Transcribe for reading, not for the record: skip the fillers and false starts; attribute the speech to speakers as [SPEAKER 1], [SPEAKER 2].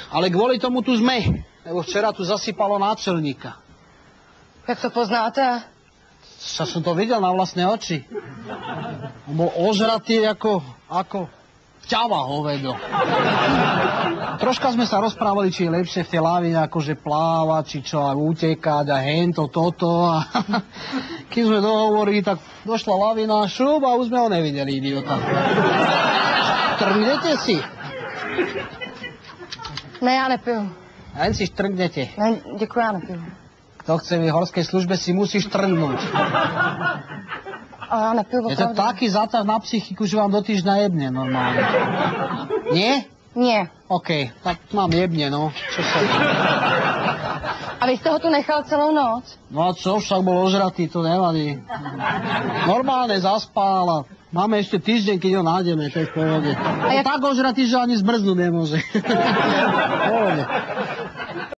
[SPEAKER 1] Ale kvôli tomu tu sme, lebo včera tu zasypalo náčelníka.
[SPEAKER 2] Jak to poznáte?
[SPEAKER 1] Som to videl na vlastné oči. On bol ožratý ako ťava hovedo. Troška sme sa rozprávali, či je lepšie v tej lávine akože plávať, či čo, a utekať a hento, toto. A keď sme dohovorili, tak došla lavina, šup a už sme ho nevideli, idiota. Trhnete si?
[SPEAKER 2] Ne, já nepiju.
[SPEAKER 1] Len si štrngnete.
[SPEAKER 2] Ne, děkuji, já nepiju.
[SPEAKER 1] Kto chce v horskej službe, si musíš trhnúť.
[SPEAKER 2] A já nepiju opravdu.
[SPEAKER 1] Je to taký zátah na psychiku, že vám do týždňa jebne normálne. Nie?
[SPEAKER 2] Nie.
[SPEAKER 1] OK, tak mám jebne, no. Čo sa...
[SPEAKER 2] A vy jste ho tu nechal celou noc?
[SPEAKER 1] No a čo, však bol ožratý, to nevadí. Normálne zaspal a máme ešte týždeň, keď ho nájdeme, to je v pohode. A tak ožratý, že ani zmrznúť nemôže.